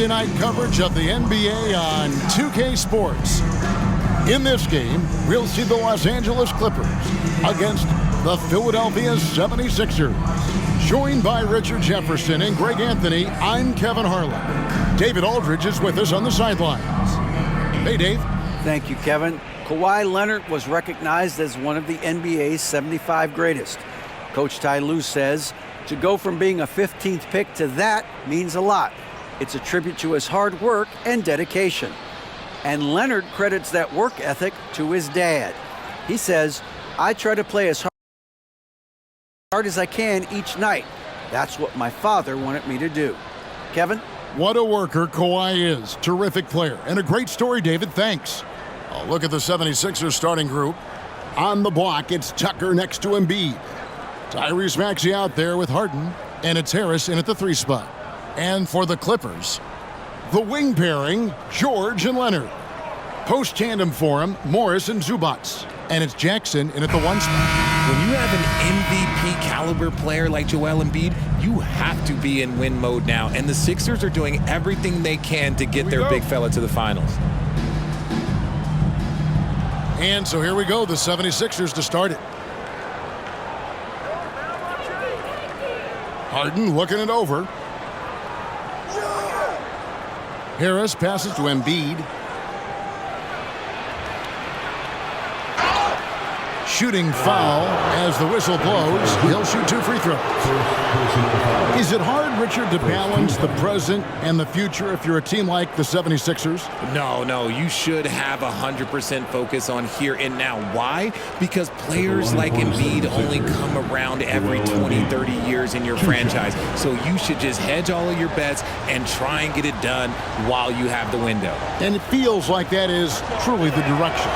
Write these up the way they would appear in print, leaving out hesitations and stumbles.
Thursday night coverage of the NBA on 2K Sports. In this game, we'll see the Los Angeles Clippers against the Philadelphia 76ers. Joined by Richard Jefferson and Greg Anthony, I'm Kevin Harlan. David Aldridge is with us on the sidelines. Hey, Dave. Thank you, Kevin. Kawhi Leonard was recognized as one of the NBA's 75 greatest. Coach Ty Lue says to go from being a 15th pick to that means a lot. It's a tribute to his hard work and dedication. And Leonard credits that work ethic to his dad. He says, I try to play as hard as I can each night. That's what my father wanted me to do. Kevin? What a worker Kawhi is. Terrific player. And a great story, David. Thanks. Oh, look at the 76ers starting group. On the block, it's Tucker next to Embiid. Tyrese Maxey out there with Harden. And it's Harris in at the 3 spot. And for the Clippers, the wing pairing, George and Leonard. Post tandem for him, Morris and Zubac. And it's Jackson in at the 1 spot. When you have an MVP caliber player like Joel Embiid, you have to be in win mode now. And the Sixers are doing everything they can to get their big fella to the finals. And so here we go, the 76ers to start it. Harden looking it over. Harris passes to Embiid. Shooting foul as the whistle blows. He'll shoot 2 free throws. Is it hard, Richard, to balance the present and the future if you're a team like the 76ers? No, you should have 100% focus on here and now. Why? Because players like Embiid only come around every 20, 30 years in your franchise. So you should just hedge all of your bets and try and get it done while you have the window. And it feels like that is truly the direction.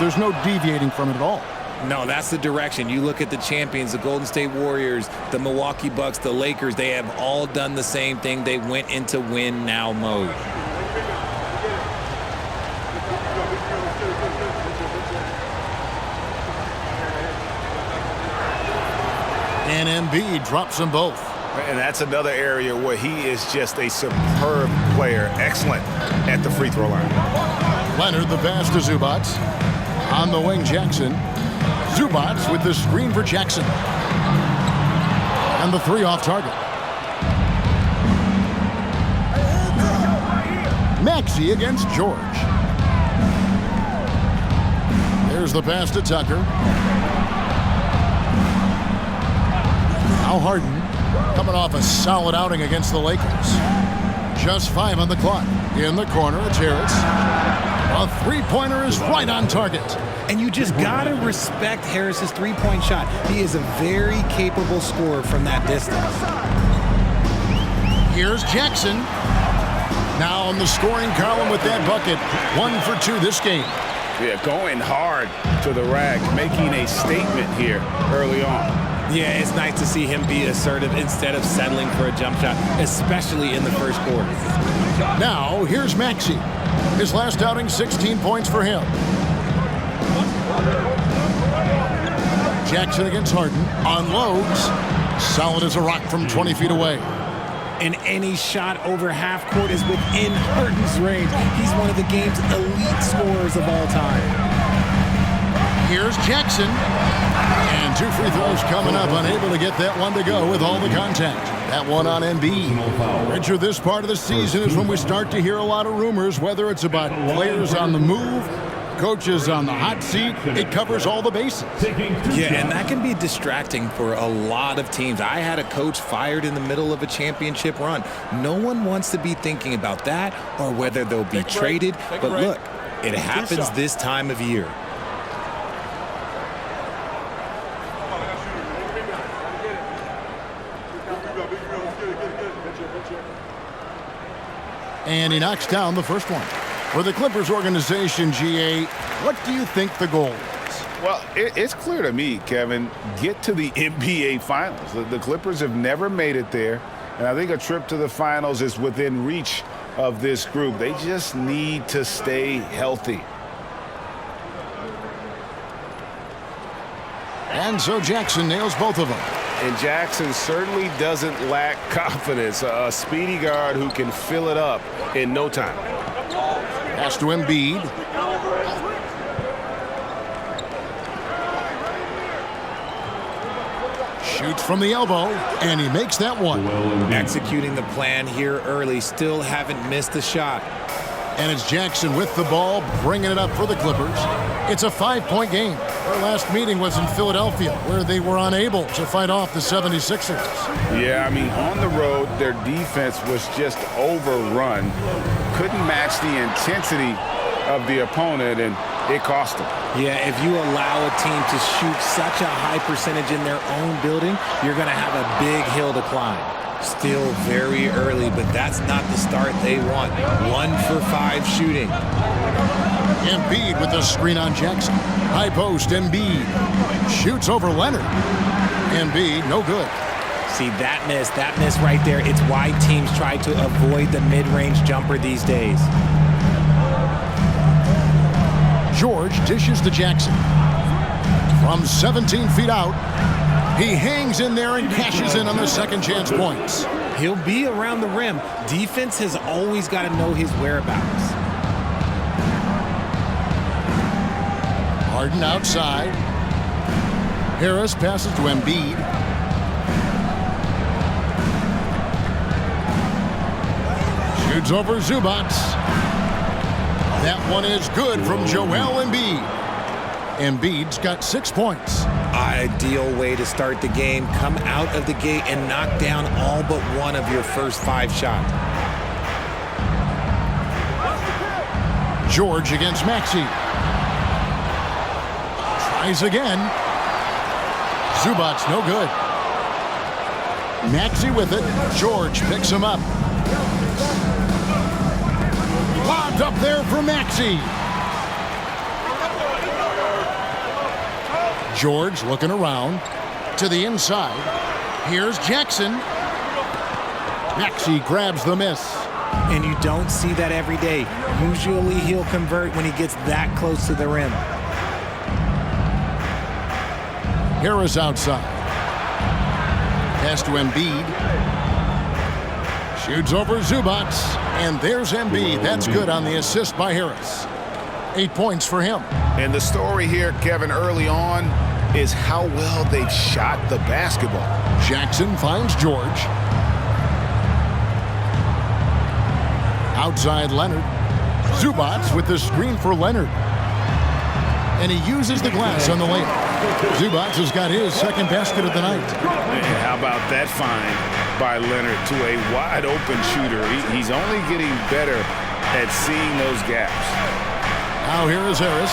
There's no deviating from it at all. No, that's the direction. You look at the champions, the Golden State Warriors, the Milwaukee Bucks, the Lakers, they have all done the same thing. They went into win now mode. And Embiid drops them both. And that's another area where he is just a superb player. Excellent at the free throw line. Leonard the pass to Zubac. On the wing, Jackson. Zubac with the screen for Jackson. And the 3 off target. Maxey against George. There's the pass to Tucker. Now Harden coming off a solid outing against the Lakers. Just 5 on the clock. In the corner, it's Harris. A 3-pointer is right on target. And you just got to respect Harris's 3-point shot. He is a very capable scorer from that distance. Here's Jackson. Now on the scoring column with that bucket. 1 for 2 this game. Yeah, going hard to the rack, making a statement here early on. Yeah, it's nice to see him be assertive instead of settling for a jump shot, especially in the first quarter. Now, here's Maxey. His last outing, 16 points for him. Jackson against Harden. Unloads. Solid as a rock from 20 feet away. And any shot over half court is within Harden's range. He's one of the game's elite scorers of all time. Here's Jackson. And 2 free throws coming up. Unable to get that one to go with all the contact. That one on Embiid. Richard, this part of the season is when we start to hear a lot of rumors, whether it's about players on the move, coaches on the hot seat. It covers all the bases. Yeah, and that can be distracting for a lot of teams. I had a coach fired in the middle of a championship run. No one wants to be thinking about that or whether they'll be traded. But look, it happens this time of year. And he knocks down the first one. For the Clippers organization, GA, what do you think the goal is? Well, it's clear to me, Kevin, get to the NBA Finals. The Clippers have never made it there, and I think a trip to the Finals is within reach of this group. They just need to stay healthy. And so Jackson nails both of them. And Jackson certainly doesn't lack confidence. A speedy guard who can fill it up in no time. Pass to Embiid. Shoots from the elbow, and he makes that one. Executing the plan here early, still haven't missed a shot. And it's Jackson with the ball, bringing it up for the Clippers. It's a 5-point game. Their last meeting was in Philadelphia, where they were unable to fight off the 76ers. Yeah, I mean, on the road, their defense was just overrun. Couldn't match the intensity of the opponent, and it cost them. Yeah, if you allow a team to shoot such a high percentage in their own building, you're going to have a big hill to climb. Still very early, but that's not the start they want. 1 for 5 shooting. Embiid with the screen on Jackson. High post, Embiid. Shoots over Leonard. Embiid, no good. See, that miss right there, it's why teams try to avoid the mid-range jumper these days. George dishes to Jackson. From 17 feet out, he hangs in there and cashes in on the second chance points. He'll be around the rim. Defense has always got to know his whereabouts. Harden outside. Harris passes to Embiid. Shoots over Zubac. That one is good from Joel Embiid. Embiid's got 6 points. Ideal way to start the game. Come out of the gate and knock down all but one of your first 5 shots. George against Maxey. Tries again. Zubac, no good. Maxey with it. George picks him up. Lobbed up there for Maxey. George looking around to the inside. Here's Jackson. Maxey grabs the miss. And you don't see that every day. Usually he'll convert when he gets that close to the rim. Harris outside. Pass to Embiid. Shoots over Zubac. And there's Embiid. That's good on the assist by Harris. 8 points for him. And the story here, Kevin, early on is how well they've shot the basketball. Jackson finds George. Outside Leonard. Zubac with the screen for Leonard. And he uses the glass on the layup. Zubac has got his second basket of the night. And how about that find by Leonard to a wide-open shooter? He's only getting better at seeing those gaps. Now here is Harris.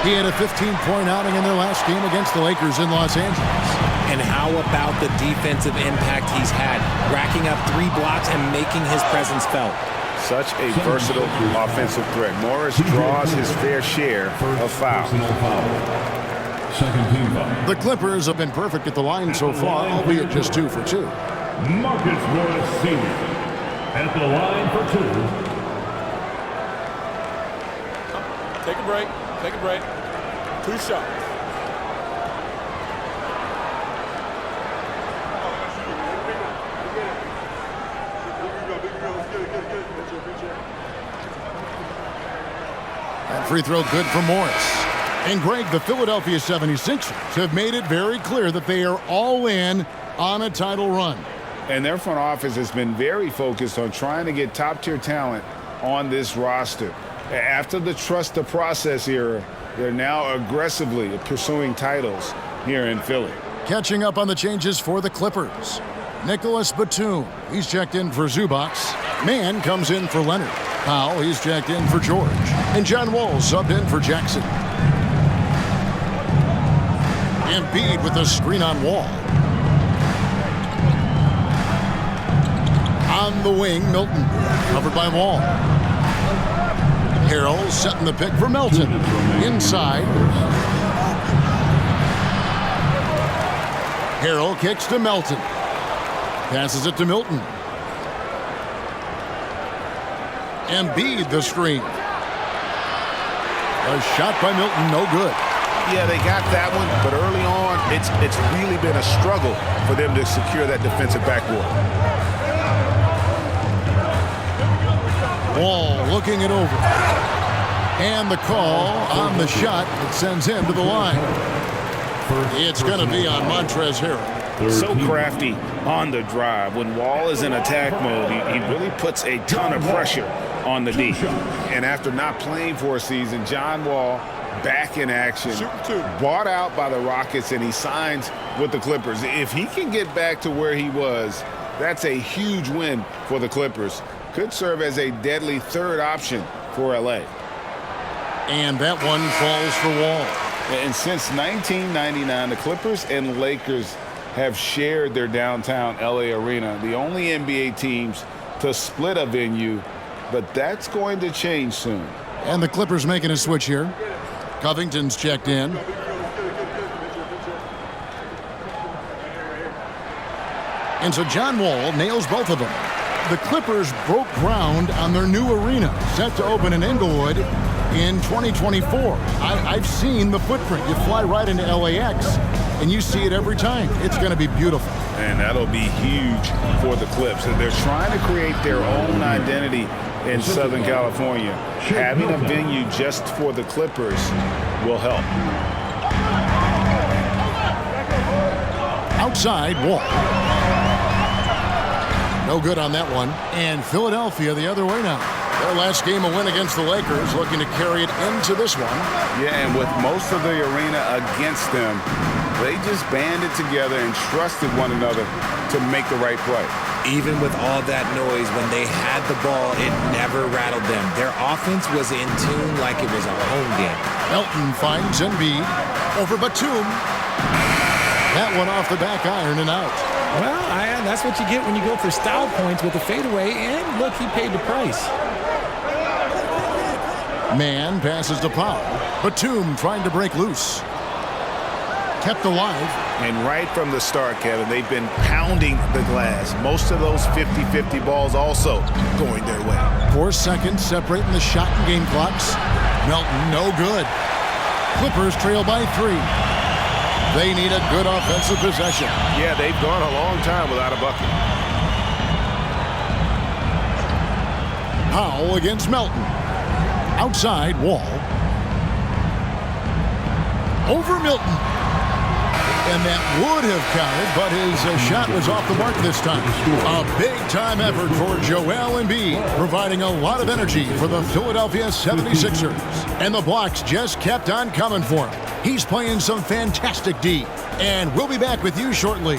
He had a 15-point outing in their last game against the Lakers in Los Angeles. And how about the defensive impact he's had, racking up 3 blocks and making his presence felt. Such a versatile offensive threat. Morris draws his fair share of fouls. The Clippers have been perfect at the line so far, albeit just 2 for 2. Marcus Morris Sr. at the line for 2. Take a break. Take a break. 2 shots. That free throw good for Morris. And Greg, the Philadelphia 76ers have made it very clear that they are all in on a title run. And their front office has been very focused on trying to get top-tier talent on this roster. After the trust the process era, they're now aggressively pursuing titles here in Philly. Catching up on the changes for the Clippers. Nicholas Batum, he's checked in for Zubac. Mann comes in for Leonard. Powell, he's checked in for George. And John Wall subbed in for Jackson. Embiid with the screen on Wall. On the wing, Milton, covered by Wall. Harrell setting the pick for Melton. Inside. Harrell kicks to Melton. Passes it to Milton. Embiid the screen. A shot by Milton, no good. Yeah, they got that one, but early on, it's really been a struggle for them to secure that defensive backboard. Wall looking it over. And the call on the shot that sends him to the line. It's going to be on Montrezl Harrell. So crafty on the drive. When Wall is in attack mode, he really puts a ton of pressure on the D. And after not playing for a season, John Wall back in action, bought out by the Rockets, and he signs with the Clippers. If he can get back to where he was, that's a huge win for the Clippers. Could serve as a deadly third option for LA. And that one falls for Wall. And since 1999, the Clippers and Lakers have shared their downtown LA arena, the only NBA teams to split a venue, but that's going to change soon. And the Clippers making a switch here. Covington's checked in. And so John Wall nails both of them. The Clippers broke ground on their new arena, set to open in Inglewood in 2024. I've seen the footprint. You fly right into LAX, and you see it every time. It's going to be beautiful. And that'll be huge for the Clips. And they're trying to create their own identity in Southern California. Having a venue just for the Clippers will help. Outside, Wall. No good on that one. And Philadelphia the other way now. Their last game a win against the Lakers, looking to carry it into this one. Yeah, and with most of the arena against them, they just banded together and trusted one another to make the right play. Even with all that noise, when they had the ball, it never rattled them. Their offense was in tune like it was a home game. Melton finds Embiid over Batum. That one off the back iron and out. Well, that's what you get when you go for style points with a fadeaway, and look, he paid the price. Man passes to Powell. Batum trying to break loose. Kept alive. And right from the start, Kevin, they've been pounding the glass. Most of those 50-50 balls also going their way. 4 seconds separating the shot and game clocks. Melton, no good. Clippers trail by 3. They need a good offensive possession. Yeah, they've gone a long time without a bucket. Powell against Melton. Outside, Wall. Over Milton. And that would have counted, but his shot was off the mark this time. A big-time effort for Joel Embiid, providing a lot of energy for the Philadelphia 76ers. And the blocks just kept on coming for him. He's playing some fantastic D. And we'll be back with you shortly.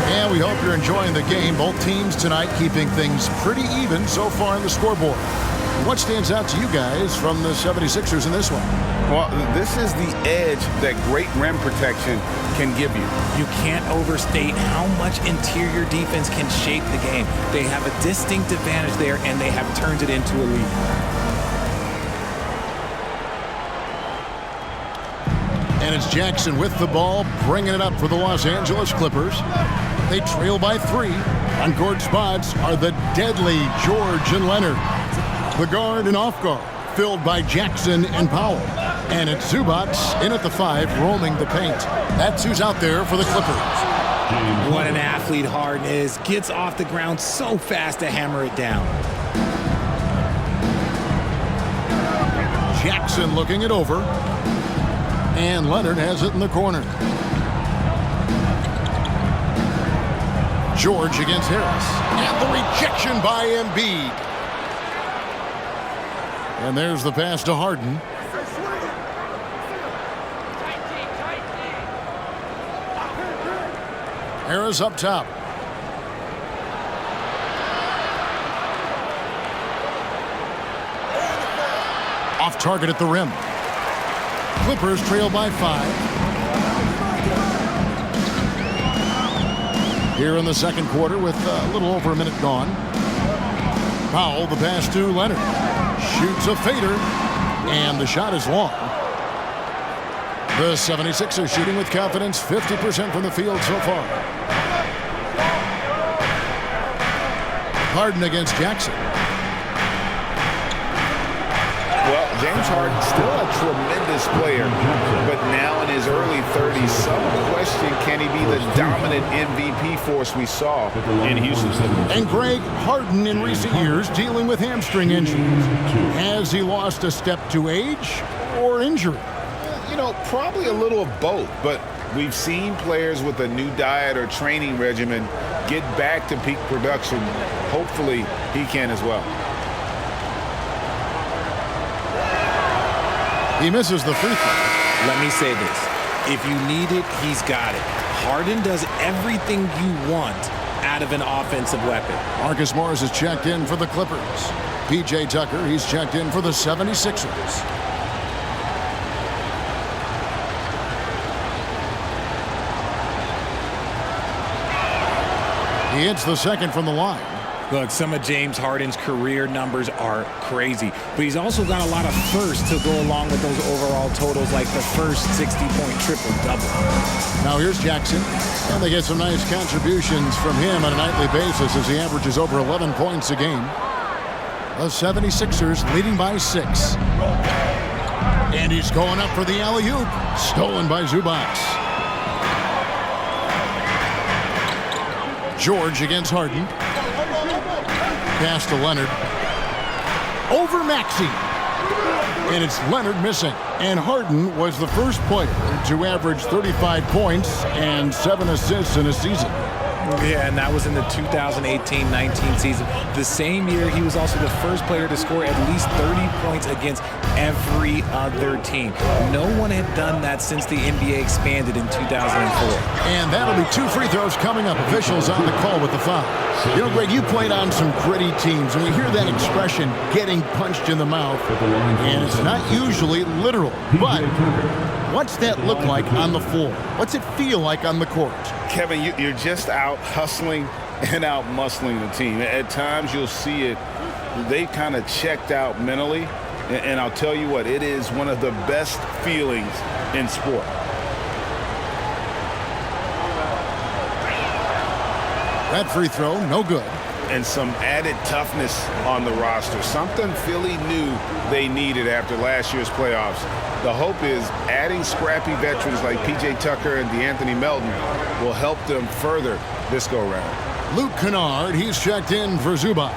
And we hope you're enjoying the game. Both teams tonight keeping things pretty even so far on the scoreboard. What stands out to you guys from the 76ers in this one? Well, this is the edge that great rim protection can give you. You can't overstate how much interior defense can shape the game. They have a distinct advantage there, and they have turned it into a lead. And it's Jackson with the ball, bringing it up for the Los Angeles Clippers. They trail by 3. On court spots are the deadly George and Leonard. The guard and off guard, filled by Jackson and Powell. And it's Zubac in at the 5, roaming the paint. That's who's out there for the Clippers. What an athlete Harden is. Gets off the ground so fast to hammer it down. Jackson looking it over. And Leonard has it in the corner. George against Harris. And the rejection by Embiid. And there's the pass to Harden. Harris up top. Off target at the rim. Clippers trail by 5. here in the second quarter with a little over a minute gone. Powell, the pass to Leonard. Shoots a fader, and the shot is long. The 76ers shooting with confidence, 50% from the field so far. Harden against Jackson. Well, James Harden still a tremendous player, but now in his early 30s, some question, can he be the dominant MVP force we saw in Houston? And Greg, Harden in recent years dealing with hamstring injuries. Has he lost a step to age or injury? You know, probably a little of both, but we've seen players with a new diet or training regimen get back to peak production. Hopefully, he can as well. He misses the free throw. Let me say this. If you need it, he's got it. Harden does everything you want out of an offensive weapon. Marcus Morris is checked in for the Clippers. P.J. Tucker, he's checked in for the 76ers. He hits the second from the line. Look, some of James Harden's career numbers are crazy, but he's also got a lot of firsts to go along with those overall totals, like the first 60-point triple-double. Now here's Jackson, and they get some nice contributions from him on a nightly basis as he averages over 11 points a game. The 76ers leading by 6. And he's going up for the alley-oop, stolen by Zubac. George against Harden. Pass to Leonard. Over Maxey. And it's Leonard missing. And Harden was the first player to average 35 points and 7 assists in a season. Yeah, and that was in the 2018-19 season. The same year, he was also the first player to score at least 30 points against every other team. No one had done that since the NBA expanded in 2004. And that'll be 2 free throws coming up. Officials on the call with the foul. You know, Greg, you played on some gritty teams, and we hear that expression, getting punched in the mouth, and it's not usually literal. But what's that look like on the floor? What's it feel like on the court? Kevin, you're just out hustling and out muscling the team. At times you'll see it, they kind of checked out mentally. And I'll tell you what, it is one of the best feelings in sport. That free throw, no good. And some added toughness on the roster. Something Philly knew they needed after last year's playoffs. The hope is adding scrappy veterans like P.J. Tucker and DeAnthony Melton will help them further this go-round. Luke Kennard, he's checked in for Zubac.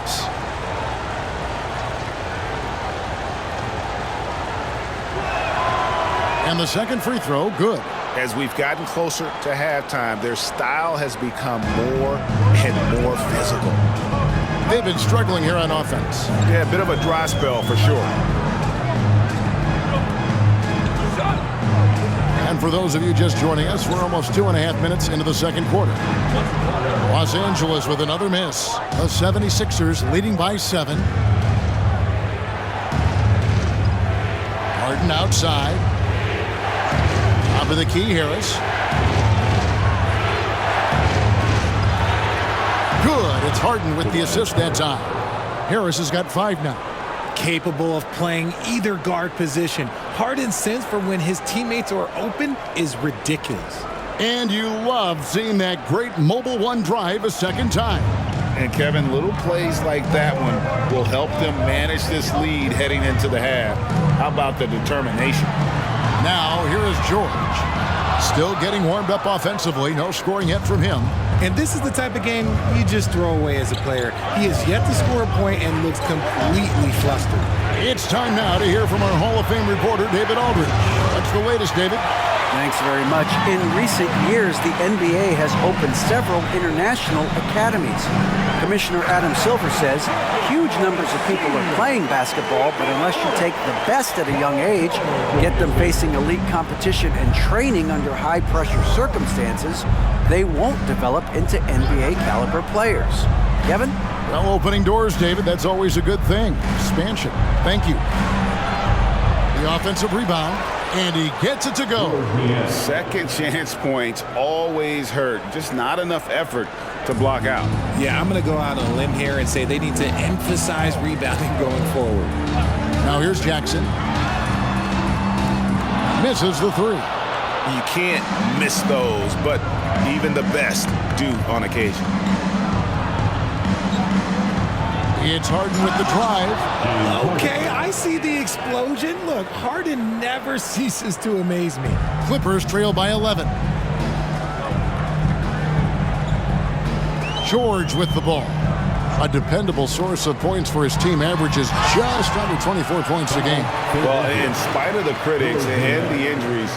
And the second free throw, good. As we've gotten closer to halftime, their style has become more and more physical. They've been struggling here on offense. Yeah, a bit of a dry spell for sure. And for those of you just joining us, we're almost 2.5 minutes into the second quarter. Los Angeles with another miss. The 76ers leading by 7. Harden outside. Top of the key, Harris. Good. It's Harden with the assist that time. Harris has got 5 now. Capable of playing either guard position. Harden's sense for when his teammates are open is ridiculous. And you love seeing that great mobile one drive a second time. And Kevin, little plays like that one will help them manage this lead heading into the half. How about the determination? Now, here is George. Still getting warmed up offensively. No scoring yet from him. And this is the type of game you just throw away as a player. He has yet to score a point and looks completely flustered. It's time now to hear from our Hall of Fame reporter, David Aldridge. What's the latest, David? Thanks very much. In recent years, the NBA has opened several international academies. Commissioner Adam Silver says huge numbers of people are playing basketball, but unless you take the best at a young age, get them facing elite competition and training under high-pressure circumstances, they won't develop into NBA-caliber players. Kevin? Well, opening doors, David, that's always a good thing. Expansion. Thank you. The offensive rebound, and he gets it to go. Second chance points always hurt. Just not enough effort to block out. Yeah, I'm going to go out on a limb here and say they need to emphasize rebounding going forward. Now here's Jackson. Misses the three. You can't miss those, but even the best do on occasion. It's Harden with the drive. Okay, I see the explosion. Look, Harden never ceases to amaze me. Clippers trail by 11. George with the ball. A dependable source of points for his team, averages just under 24 points a game. Well, in spite of the critics and the injuries,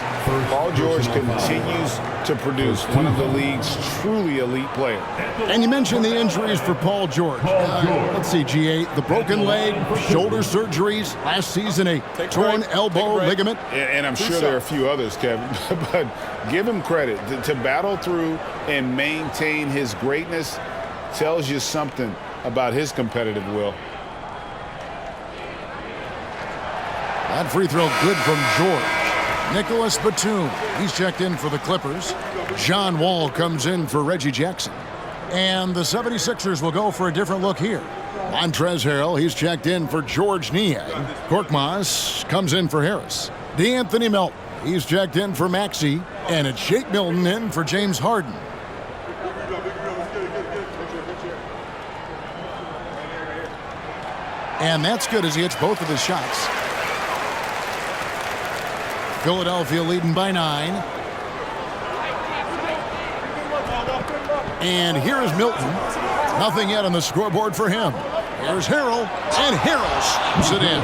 Paul George continues to produce one of the league's truly elite players. And you mentioned the injuries for Paul George. Let's see, G8, the broken leg, shoulder surgeries, last season a torn elbow ligament. And I'm sure there are a few others, Kevin, but give him credit. To battle through and maintain his greatness tells you something about his competitive will. That free throw good from George. Nicholas Batum, he's checked in for the Clippers. John Wall comes in for Reggie Jackson. And the 76ers will go for a different look here. Montrezl Harrell, he's checked in for George Niang. Korkmaz comes in for Harris. DeAnthony Melton, he's checked in for Maxey. And it's Shake Milton in for James Harden. And that's good as he hits both of his shots. Philadelphia leading by 9. And here is Milton. Nothing yet on the scoreboard for him. Here's Harrell, and Harrell slams it in.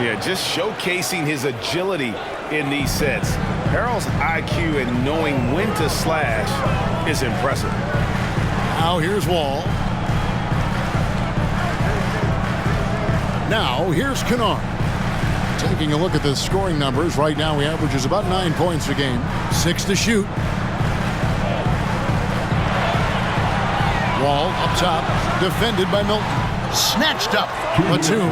Yeah, just showcasing his agility in these sets. Harrell's IQ and knowing when to slash is impressive. Now here's Wall. Now here's Kennard. Taking a look at the scoring numbers, right now he averages about 9 points a game. 6 to shoot. Wall up top, defended by Milton. Snatched up. Batum.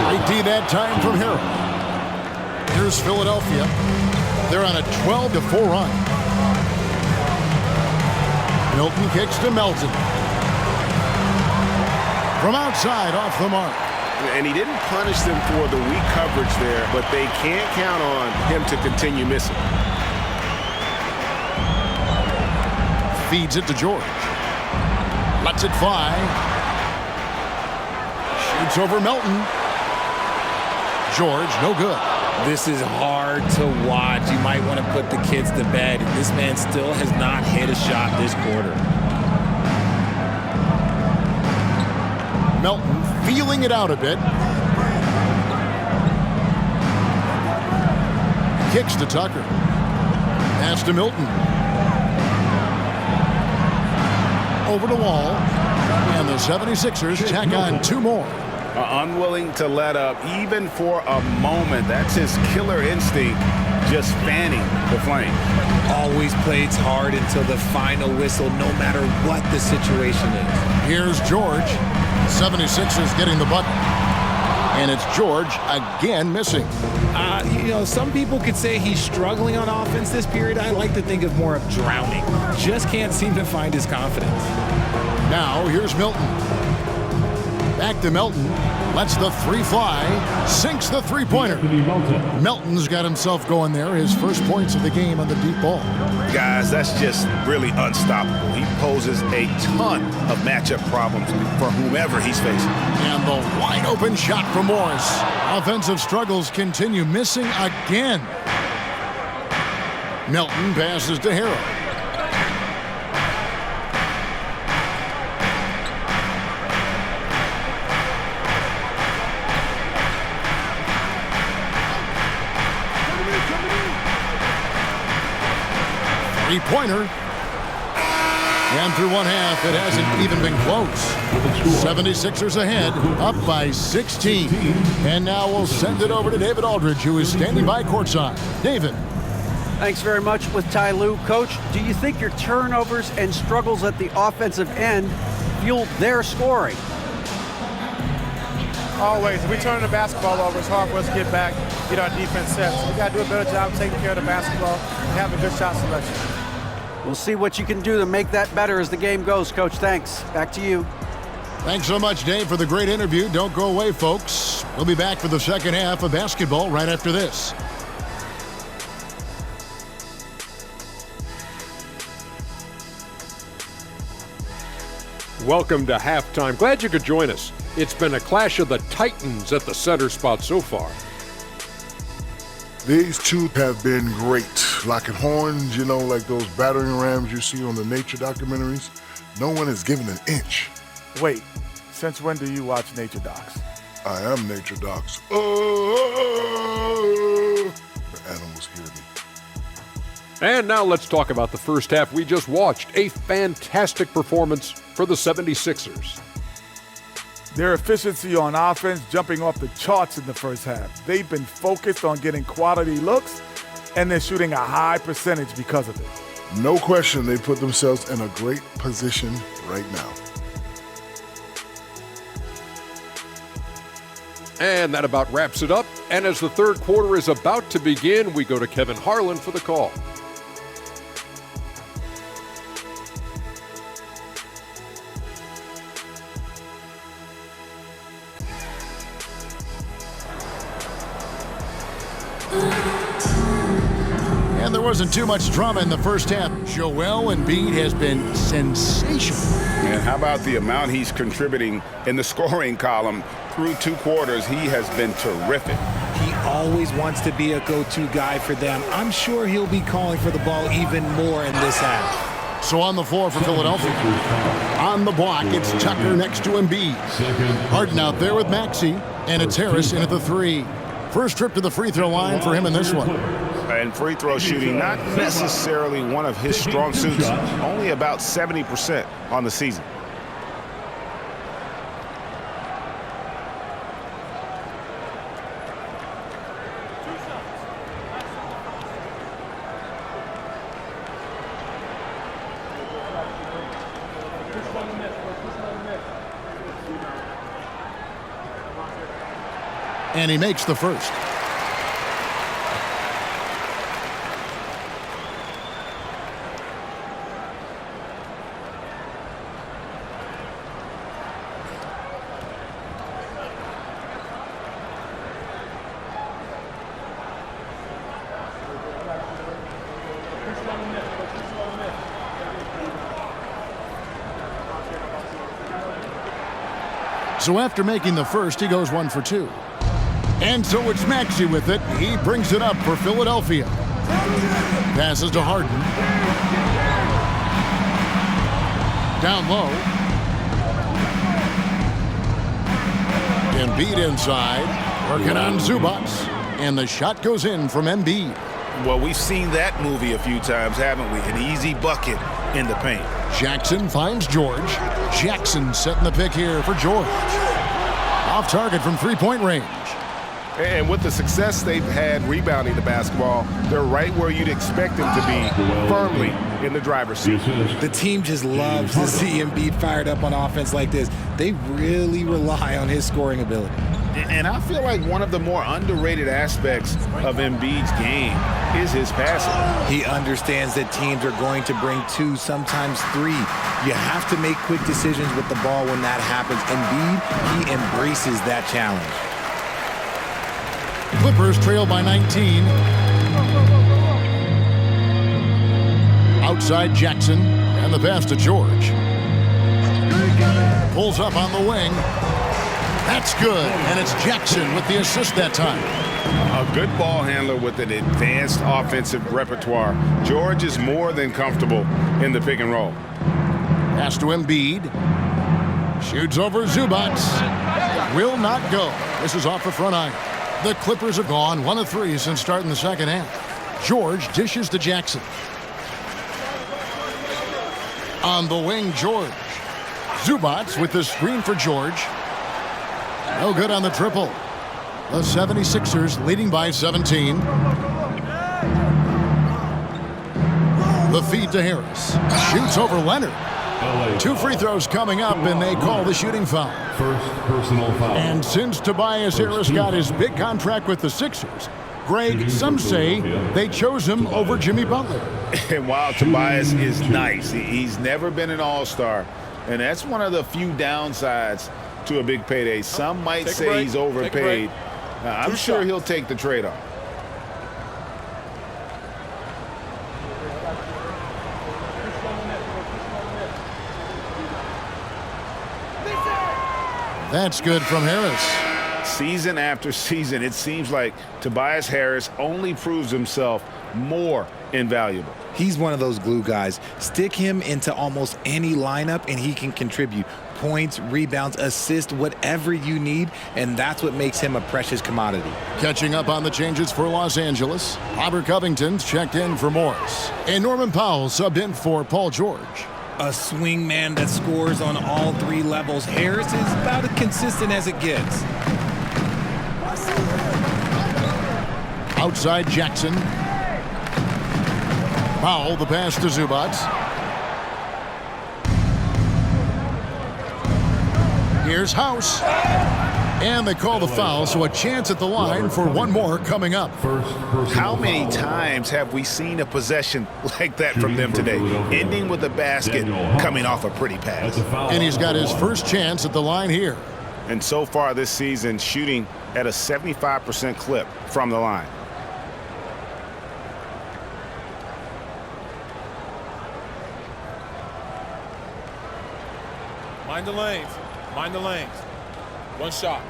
Right D that time from Harrell. Here's Philadelphia. They're on a 12-4 run. Milton kicks to Melton. From outside, off the mark. And he didn't punish them for the weak coverage there, but they can't count on him to continue missing. Feeds it to George. Lets it fly. Shoots over Melton. George, no good. This is hard to watch. You might want to put the kids to bed. This man still has not hit a shot this quarter. Melton feeling it out a bit. Kicks to Tucker. Pass to Milton. Over to Wall. And the 76ers tack on 2 more. Unwilling to let up even for a moment. That's his killer instinct, just fanning the flame. Always plays hard until the final whistle, no matter what the situation is. Here's George. 76ers getting the bucket. And it's George again missing. Some people could say he's struggling on offense this period. I like to think of more of drowning. Just can't seem to find his confidence. Now here's Milton. Back to Melton. Lets the three fly. Sinks the three-pointer. Melton's got himself going there. His first points of the game on the deep ball. Guys, that's just really unstoppable. He poses a ton of matchup problems for whomever he's facing. And the wide-open shot from Morris. Offensive struggles continue, missing again. Melton passes to Harrell. Three-pointer. And through one half, it hasn't even been close. 76ers ahead, up by 16. And now we'll send it over to David Aldridge, who is standing by courtside. David. Thanks very much with Ty Lue. Coach, do you think your turnovers and struggles at the offensive end fueled their scoring? Always. If we turn the basketball over, it's hard for us to get back, get our defense set. So we got to do a better job taking care of the basketball and having good shot selection. We'll see what you can do to make that better as the game goes, Coach. Thanks. Back to you. Thanks so much, Dave, for the great interview. Don't go away, folks. We'll be back for the second half of basketball right after this. Welcome to halftime. Glad you could join us. It's been a clash of the Titans at the center spot so far. These two have been great. Locking horns, you know, like those battering rams you see on the nature documentaries. No one has given an inch. Wait, since when do you watch nature docs? I am nature docs. The animals hear me. And now let's talk about the first half we just watched. A fantastic performance for the 76ers. Their efficiency on offense jumping off the charts in the first half. They've been focused on getting quality looks, and they're shooting a high percentage because of it. No question they put themselves in a great position right now. And that about wraps it up. And as the third quarter is about to begin, we go to Kevin Harlan for the call. And there wasn't too much drama in the first half. Joel Embiid has been sensational. And how about the amount he's contributing in the scoring column? Through 2 quarters, he has been terrific. He always wants to be a go-to guy for them. I'm sure he'll be calling for the ball even more in this half. So on the floor for Philadelphia. On the block, it's Tucker next to Embiid. Harden out there with Maxey, and it's Harris in at the 3. First trip to the free throw line for him in this one. And free throw shooting, not necessarily one of his strong suits, only about 70% on the season. And he makes the first. So after making the first, he goes 1 for 2. And so it's Maxey with it. He brings it up for Philadelphia. Passes to Harden. Down low. Embiid inside. Working on Zubac. And the shot goes in from Embiid. Well, we've seen that movie a few times, haven't we? An easy bucket in the paint. Jackson finds George. Jackson setting the pick here for George. Off target from three-point range. And with the success they've had rebounding the basketball, they're right where you'd expect them to be, firmly in the driver's seat. The team just loves to see Embiid fired up on offense like this. They really rely on his scoring ability. And I feel like one of the more underrated aspects of Embiid's game is his passing. He understands that teams are going to bring 2, sometimes 3. You have to make quick decisions with the ball when that happens. Embiid, he embraces that challenge. Clippers trail by 19. Outside Jackson, and the pass to George. Pulls up on the wing. That's good, and it's Jackson with the assist that time. A good ball handler with an advanced offensive repertoire. George is more than comfortable in the pick and roll. Pass to Embiid. Shoots over Zubac. Will not go. This is off the front iron. The Clippers have gone 1 of 3 since starting the second half. George dishes to Jackson. On the wing, George. Zubac with the screen for George. No good on the triple. The 76ers leading by 17. The feed to Harris. Shoots over Leonard. 2 free throws coming up, and they call the shooting foul. First personal foul. And since Tobias Harris got his big contract with the Sixers, Greg, some say they chose him over Jimmy Butler. And while Tobias is nice, he's never been an all-star. And that's one of the few downsides to a big payday. Some might say he's overpaid. I'm sure he'll take the trade-off. That's good from Harris. Season after season, it seems like Tobias Harris only proves himself more invaluable. He's one of those glue guys. Stick him into almost any lineup and he can contribute points, rebounds, assists, whatever you need, and that's what makes him a precious commodity. Catching up on the changes for Los Angeles, Robert Covington's checked in for Morris, and Norman Powell subbed in for Paul George. A swing man that scores on all three levels. Harris is about as consistent as it gets. Outside Jackson. Powell, the pass to Zubac. Here's House. And they call the foul, so a chance at the line for one more coming up. How many times have we seen a possession like that from them today, ending with a basket coming off a pretty pass? And he's got his first chance at the line here. And so far this season, shooting at a 75% clip from the line. Mind the lanes. Mind the lanes. One shot.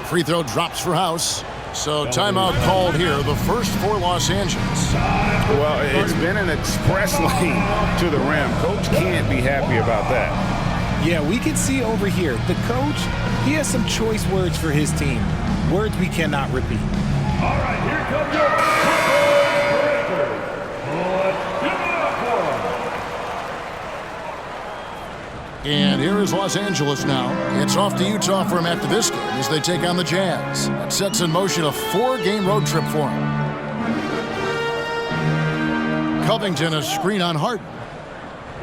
Free throw drops for House. So timeout called here, the first for Los Angeles. Well, it's been an express lane to the rim. Coach can't be happy about that. Yeah, we can see over here, the coach, he has some choice words for his team. Words we cannot repeat. All right, here comes your breaker. Let's give it up for him. And here is Los Angeles now. It's off to Utah for him after this game as they take on the Jazz. That sets in motion a 4-game road trip for him. Covington, a screen on Harden.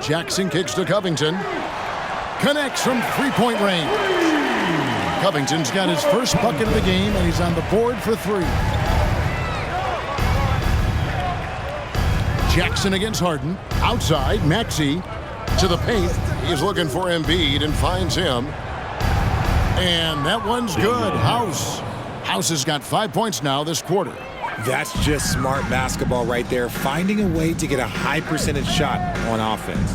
Jackson kicks to Covington. Connects from three-point range. Covington's got his first bucket of the game, and he's on the board for 3. Jackson against Harden. Outside, Maxey to the paint. He's looking for Embiid and finds him. And that one's good. House has got 5 points now this quarter. That's just smart basketball right there, finding a way to get a high percentage shot on offense.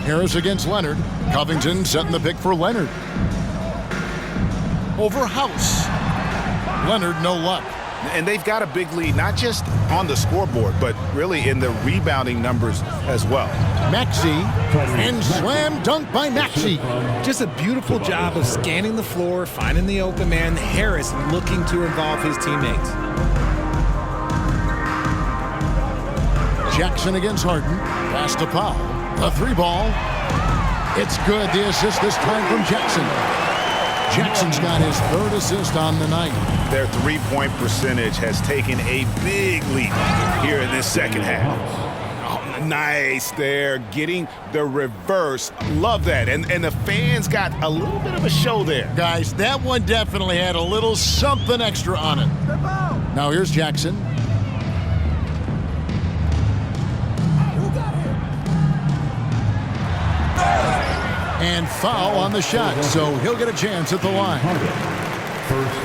Harris against Leonard. Covington setting the pick for Leonard. Over House. Leonard, no luck. And they've got a big lead, not just on the scoreboard, but really in the rebounding numbers as well. Maxey, and slam dunk by Maxey. Just a beautiful job of scanning the floor, finding the open man. Harris looking to involve his teammates. Jackson against Harden. Pass to Powell. A 3-ball. It's good. The assist this time from Jackson. Jackson's got his 3rd assist on the night. Their three-point percentage has taken a big leap here in this second half. Oh, nice there, getting the reverse. Love that. And the fans got a little bit of a show there. Guys, that one definitely had a little something extra on it. Now here's Jackson. And foul on the shot, so he'll get a chance at the line.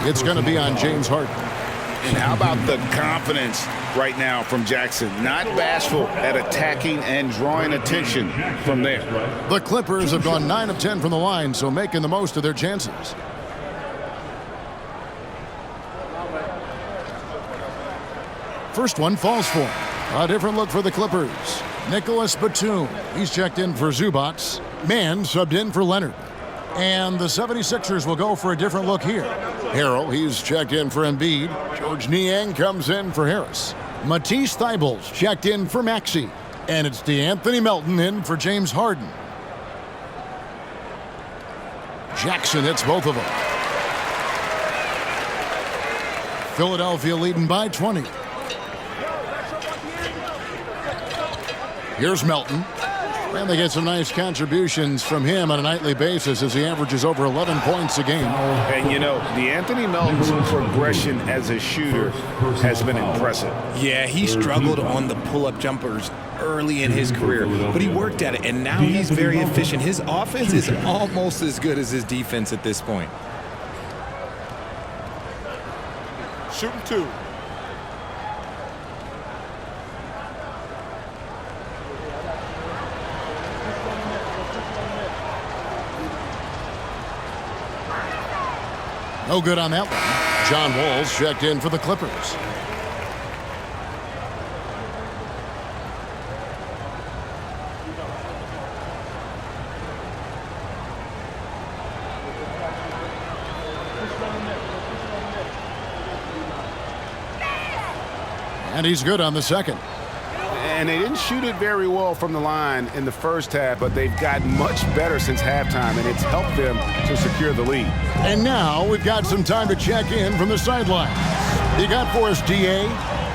It's going to be on James Harden. And how about the confidence right now from Jackson? Not bashful at attacking and drawing attention from there. The Clippers have gone 9 of 10 from the line, so making the most of their chances. First one falls for him. A different look for the Clippers. Nicholas Batum. He's checked in for Zubac. Mann subbed in for Leonard. And the 76ers will go for a different look here. Harrell, he's checked in for Embiid. George Niang comes in for Harris. Matisse Thybulle's checked in for Maxey. And it's DeAnthony Melton in for James Harden. Jackson hits both of them. Philadelphia leading by 20. Here's Melton. And they get some nice contributions from him on a nightly basis as he averages over 11 points a game. And, you know, the Anthony Melton's progression as a shooter has been impressive. Yeah, he struggled on the pull-up jumpers early in his career, but he worked at it, and now he's very efficient. His offense is almost as good as his defense at this point. Shooting 2. No good on that one. John Wall's checked in for the Clippers. And he's good on the second. And they didn't shoot it very well from the line in the first half, but they've gotten much better since halftime, and it's helped them to secure the lead. And now we've got some time to check in from the sideline. You got for us, DA?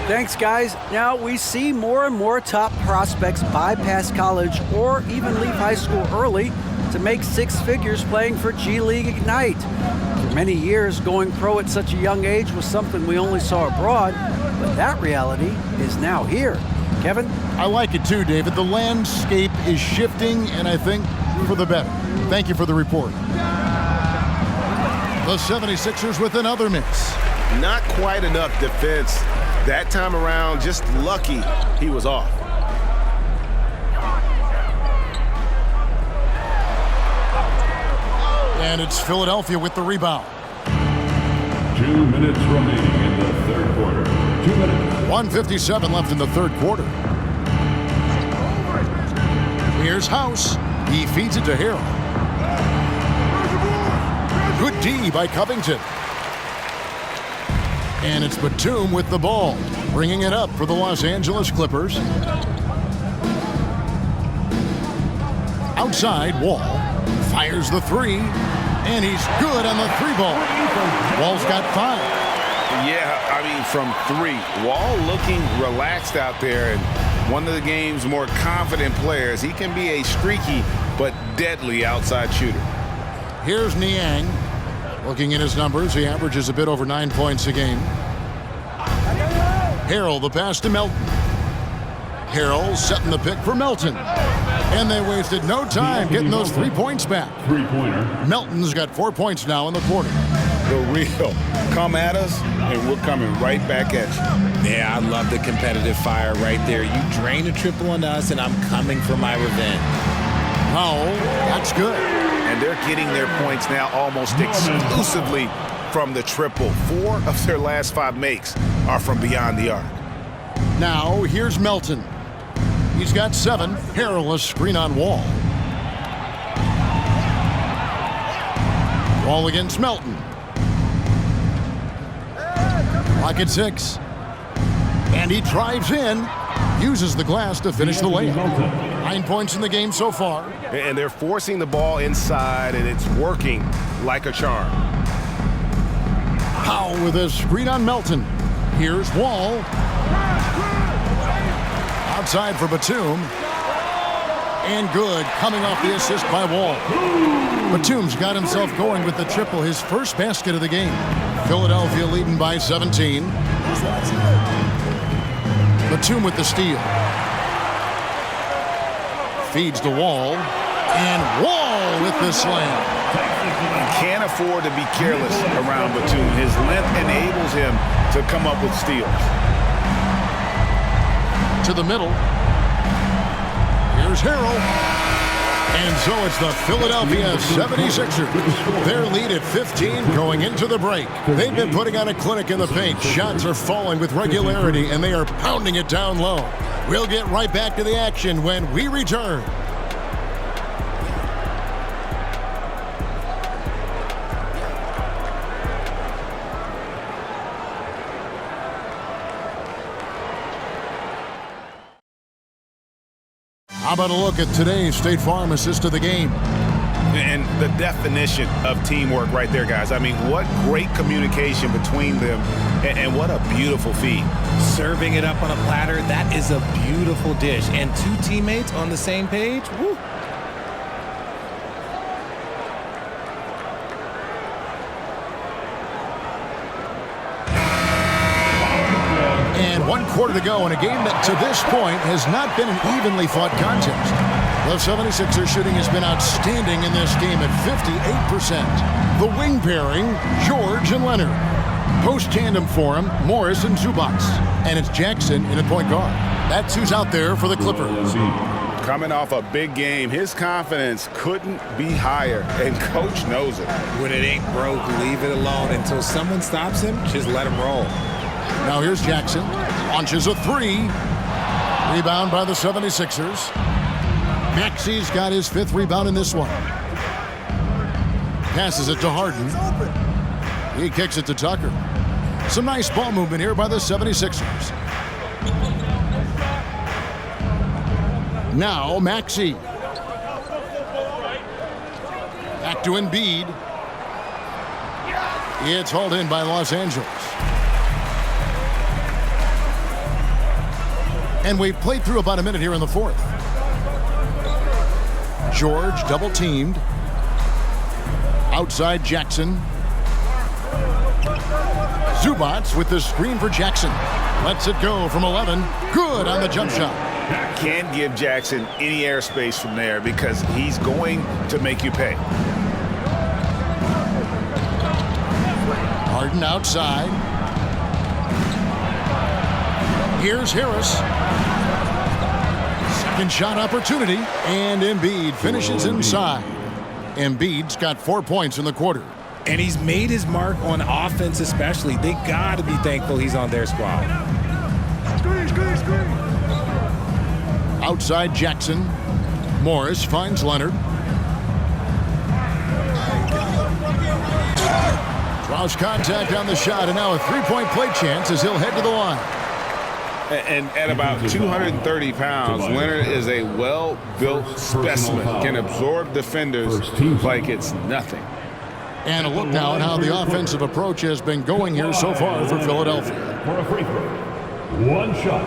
Thanks, guys. Now we see more and more top prospects bypass college or even leave high school early to make six figures playing for G League Ignite. For many years, going pro at such a young age was something we only saw abroad, but that reality is now here. Kevin? I like it too, David. The landscape is shifting, and I think for the better. Thank you for the report. The 76ers with another miss. Not quite enough defense. That time around, just lucky he was off. And it's Philadelphia with the rebound. 2 minutes remaining in the third quarter. 2 minutes. 1:57 left in the third quarter. Here's House. He feeds it to Harrell. Good D by Covington. And it's Batum with the ball, bringing it up for the Los Angeles Clippers. Outside, Wall fires the three, and he's good on the three ball. Wall's got 5. Yeah, I mean, from 3. Wall looking relaxed out there, and one of the game's more confident players. He can be a streaky but deadly outside shooter. Here's Niang. Looking at his numbers, he averages a bit over 9 points a game. Harrell, the pass to Melton. Harrell setting the pick for Melton. And they wasted no time getting those 3 points back. Three-pointer. Melton's got 4 points now in the quarter. The real. Come at us, and we're coming right back at you. Yeah, I love the competitive fire right there. You drain a triple on us, and I'm coming for my revenge. Oh, that's good. And they're getting their points now almost exclusively from the triple. 4 of their last 5 makes are from beyond the arc. Now, here's Melton. He's got 7. Harrell, a screen on Wall. Wall against Melton. Clock at 6. And he drives in, uses the glass to finish the layup. 9 points in the game so far. And they're forcing the ball inside, and it's working like a charm. Powell with a screen on Melton. Here's Wall. Outside for Batum. And good, coming off the assist by Wall. Batum's got himself going with the triple, his first basket of the game. Philadelphia leading by 17. Batum with the steal. Feeds to Wall. And Wall with the slam. Can't afford to be careless around Batum. His length enables him to come up with steals. To the middle. Here's Harrell. And so it's the Philadelphia 76ers. Their lead at 15 going into the break. They've been putting on a clinic in the paint. Shots are falling with regularity, and they are pounding it down low. We'll get right back to the action when we return. How about a look at today's State Farm assist of the game? And the definition of teamwork right there, guys. I mean, what great communication between them, and what a beautiful feed. Serving it up on a platter, that is a beautiful dish. And two teammates on the same page, woo. And 1 quarter to go in a game that to this point has not been an evenly fought contest. The 76ers shooting has been outstanding in this game at 58%. The wing pairing, George and Leonard. Post tandem for him, Morris and Zubac. And it's Jackson in at point guard. That's who's out there for the Clippers. Coming off a big game, his confidence couldn't be higher, and Coach knows it. When it ain't broke, leave it alone. Until someone stops him, just let him roll. Now here's Jackson. Launches a three. Rebound by the 76ers. Maxi's got his 5th rebound in this one. Passes it to Harden. He kicks it to Tucker. Some nice ball movement here by the 76ers. Now Maxey. Back to Embiid. It's hauled in by Los Angeles. And we've played through about a minute here in the 4th. George double teamed. Outside Jackson. Zubac with the screen for Jackson. Lets it go from 11. Good on the jump shot. Can't give Jackson any airspace from there because he's going to make you pay. Harden outside. Here's Harris. Second shot opportunity, and Embiid finishes inside. Embiid's got 4 points in the quarter. And he's made his mark on offense especially. They got to be thankful he's on their squad. Outside Jackson. Morris finds Leonard. Draws contact on the shot, and now a three-point play chance as he'll head to the line. And at about 230 pounds, Leonard is a well-built specimen. Can absorb defenders like it's nothing. And a look now at how the offensive approach has been going here so far for Philadelphia. For a free throw. One shot.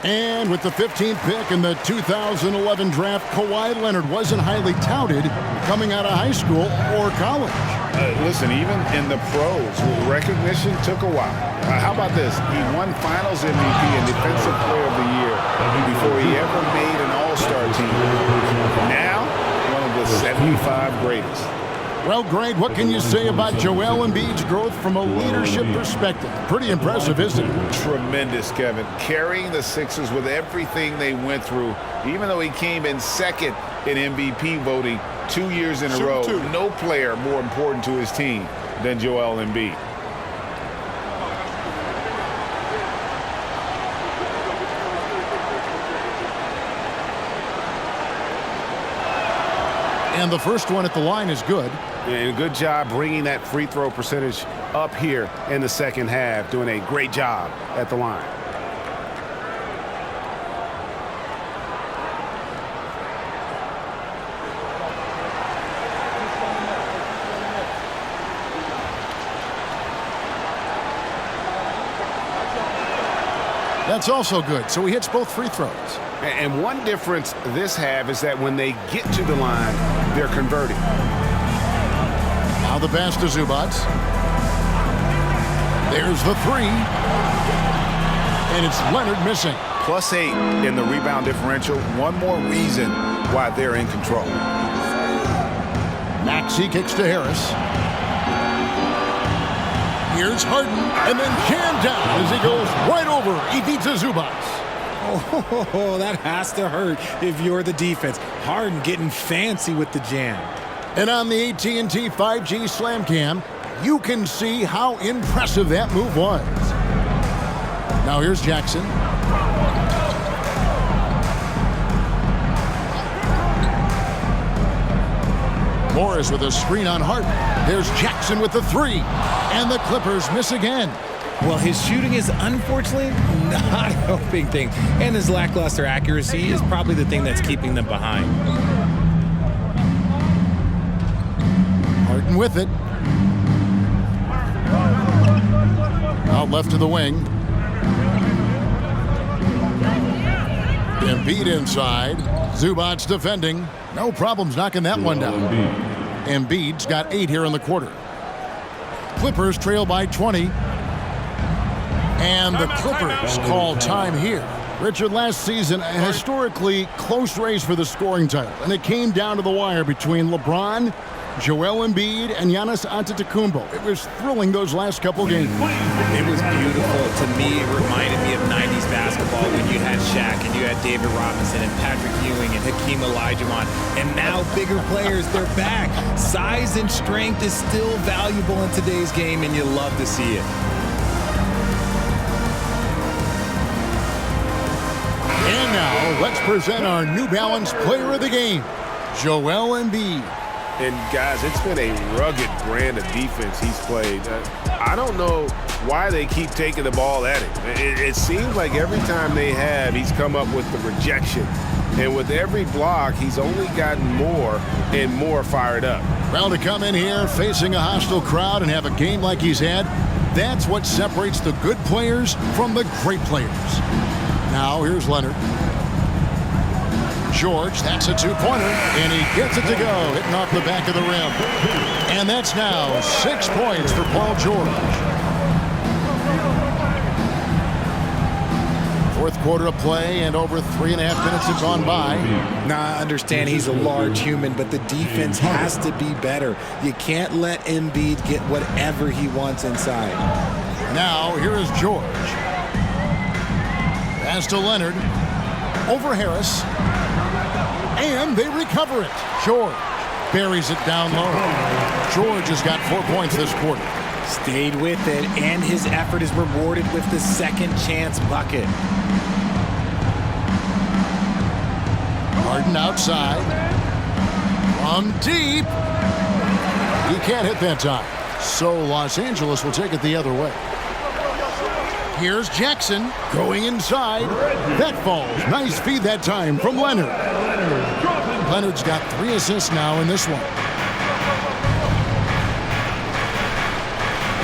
And with the 15th pick in the 2011 draft, Kawhi Leonard wasn't highly touted coming out of high school or college. Listen, even in the pros, recognition took a while. How about this? He won Finals MVP and Defensive Player of the Year before he ever made an All-Star team. Now, one of the 75 greatest. Well, Greg, what can you say about Joel Embiid's growth from a leadership perspective? Pretty impressive, isn't it? Tremendous, Kevin. Carrying the Sixers with everything they went through, even though he came in second in MVP voting 2 years in a row. No player more important to his team than Joel Embiid. And the first one at the line is good. And good job bringing that free throw percentage up here in the second half. Doing a great job at the line. That's also good. So he hits both free throws. And one difference this half is that when they get to the line, they're converting. Now the pass to Zubac. There's the three. And it's Leonard missing. +8 in the rebound differential. One more reason why they're in control. Maxey kicks to Harris. Here's Harden, and then jammed down as he goes right over. He beats a Zubac. Oh, that has to hurt if you're the defense. Harden getting fancy with the jam. And on the AT&T 5G Slam Cam, you can see how impressive that move was. Now here's Jackson. Morris with a screen on Harden. There's Jackson with the three, and the Clippers miss again. Well, his shooting is unfortunately not helping things, and his lackluster accuracy is probably the thing that's keeping them behind. Harden with it. Out left to the wing. Embiid inside. Zubac's defending. No problems knocking that one down. Embiid's got 8 here in the quarter. Clippers trail by 20. And the Clippers call time here. Richard, last season, a historically close race for the scoring title. And it came down to the wire between LeBron, Joel Embiid, and Giannis Antetokounmpo. It was thrilling those last couple games. It was beautiful. To me, it reminded me of 90s basketball when you had Shaq and you had David Robinson and Patrick Ewing and Hakeem Olajuwon. And now bigger players, they're back. Size and strength is still valuable in today's game, and you love to see it. And now, let's present our New Balance Player of the Game, Joel Embiid. And guys, it's been a rugged brand of defense he's played. I don't know why they keep taking the ball at him. It seems like every time they have, he's come up with the rejection. And with every block, he's only gotten more and more fired up. Well, to come in here facing a hostile crowd and have a game like he's had, that's what separates the good players from the great players. Now, here's Leonard. George, that's a two-pointer, and he gets it to go, hitting off the back of the rim. And that's now 6 points for Paul George. Fourth quarter of play, and over 3.5 minutes have gone by. Now, I understand he's a large human, but the defense has to be better. You can't let Embiid get whatever he wants inside. Now, here is George. Pass to Leonard. Over Harris. And they recover it. George buries it down low. George has got 4 points this quarter. Stayed with it, and his effort is rewarded with the second chance bucket. Harden outside. From deep. He can't hit that time. So Los Angeles will take it the other way. Here's Jackson going inside. That falls. Nice feed that time from Leonard. Leonard's got 3 assists now in this one.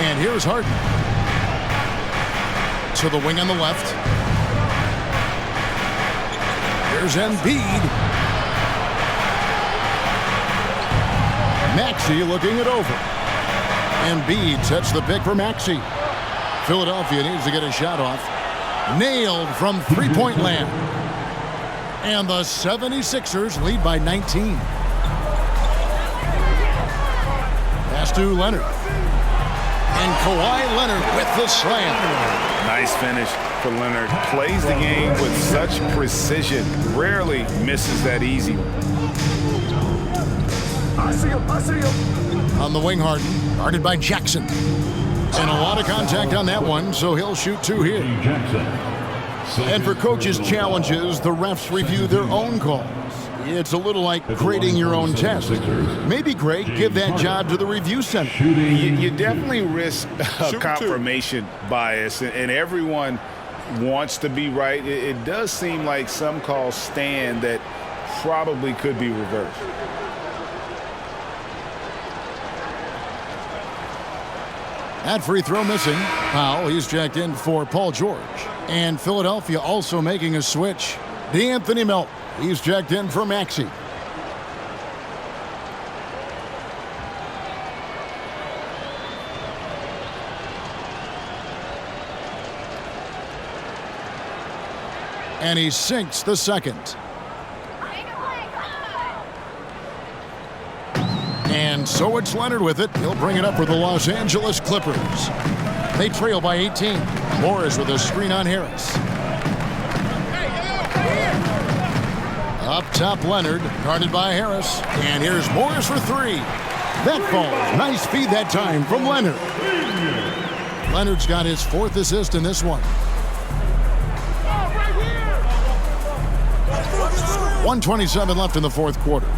And here's Harden. To the wing on the left. Here's Embiid. Maxey looking it over. Embiid sets the pick for Maxey. Philadelphia needs to get a shot off. Nailed from three-point land. And the 76ers lead by 19. Pass to Leonard. And Kawhi Leonard with the slam. Nice finish for Leonard. Plays the game with such precision. Rarely misses that easy one. I see him. On the wing, Harden. Guarded by Jackson. And a lot of contact on that one, so he'll shoot 2 here. And for coaches' challenges, the refs review their own calls. It's a little like grading your own test. Maybe, Greg, give that job to the review center. You definitely risk a confirmation bias, and everyone wants to be right. It does seem like some calls stand that probably could be reversed. That free throw missing. Powell, he's checked in for Paul George. And Philadelphia also making a switch. DeAnthony Melton, he's checked in for Maxey. And he sinks the second. And so it's Leonard with it. He'll bring it up for the Los Angeles Clippers. They trail by 18. Morris with a screen on Harris. Up top, Leonard, guarded by Harris. And here's Morris for 3. That falls. Nice feed that time from Leonard. Leonard's got his 4th assist in this one. 1:27 left in the 4th quarter.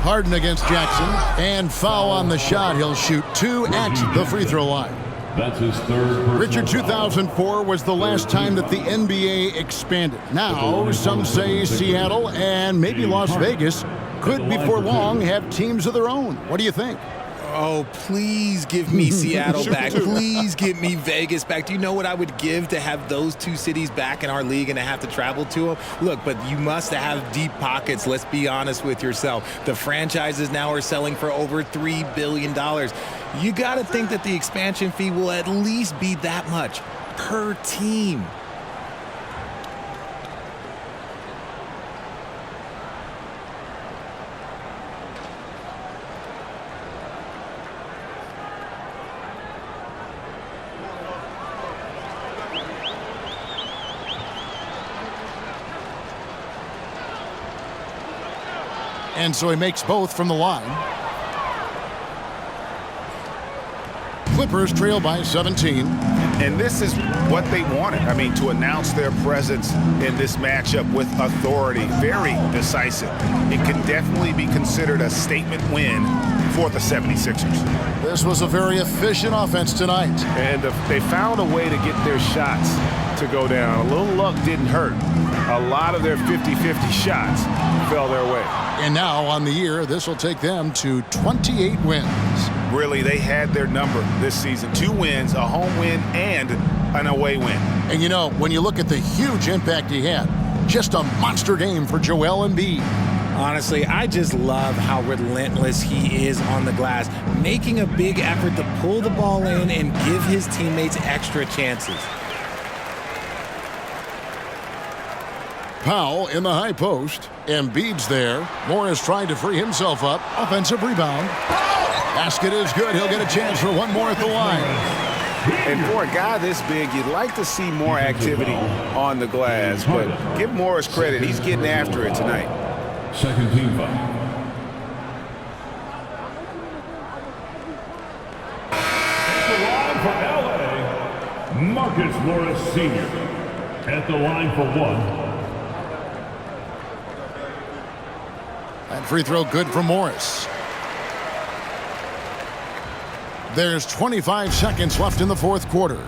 Harden against Jackson. And foul on the shot. He'll shoot 2 at the free throw line. That's his third. Richard, 2004 was the last time that the NBA expanded. Now, some say Seattle and maybe Las Vegas could before long have teams of their own. What do you think? Oh, please give me Seattle back. Please give me Vegas back. Do you know what I would give to have those two cities back in our league and to have to travel to them? Look, but you must have deep pockets. Let's be honest with yourself. The franchises now are selling for over $3 billion. You got to think that the expansion fee will at least be that much per team. And so he makes both from the line. Clippers trail by 17. And this is what they wanted. I mean, to announce their presence in this matchup with authority, very decisive. It can definitely be considered a statement win for the 76ers. This was a very efficient offense tonight. And they found a way to get their shots to go down. A little luck didn't hurt. A lot of their 50-50 shots fell their way. And now on the year, this will take them to 28 wins. Really, they had their number this season. 2 wins, a home win, and an away win. And you know, when you look at the huge impact he had, just a monster game for Joel Embiid. Honestly, I just love how relentless he is on the glass, making a big effort to pull the ball in and give his teammates extra chances. Powell in the high post. Embiid's there. Morris trying to free himself up. Offensive rebound. Basket is good. He'll get a chance for one more at the line. And for a guy this big, you'd like to see more activity on the glass, but give Morris credit. He's getting after it tonight. Second team foul. At the line for LA, Marcus Morris Sr. At the line for 1. That free throw good for Morris. There's 25 seconds left in the fourth quarter.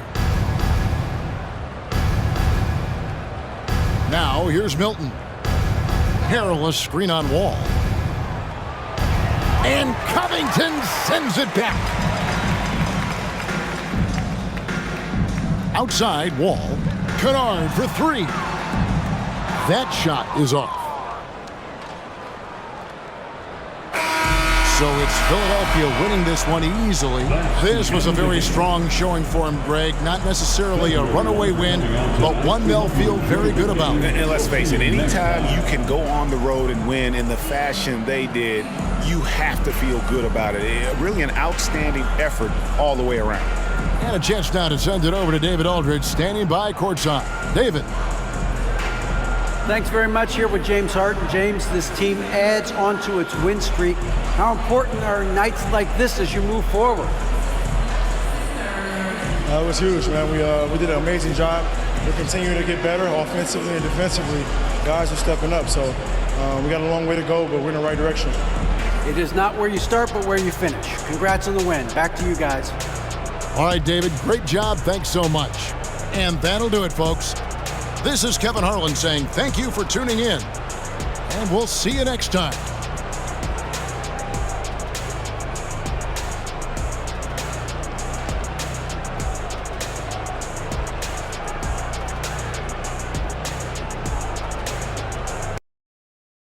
Now here's Milton. Perilous screen on Wall. And Covington sends it back. Outside Wall. Kennard for 3. That shot is off. So it's Philadelphia winning this one easily. This was a very strong showing for him, Greg. Not necessarily a runaway win, but one they'll feel very good about. And let's face it, anytime you can go on the road and win in the fashion they did, you have to feel good about it. Really an outstanding effort all the way around. And a chance now to send it over to David Aldridge, standing by courtside. David. Thanks very much. Here with James Harden. James, this team adds onto its win streak. How important are nights like this as you move forward? It was huge, man. We did an amazing job. We're continuing to get better offensively and defensively. Guys are stepping up, so we got a long way to go, but we're in the right direction. It is not where you start, but where you finish. Congrats on the win. Back to you guys. All right, David, great job. Thanks so much. And that'll do it, folks. This is Kevin Harlan saying thank you for tuning in, and we'll see you next time.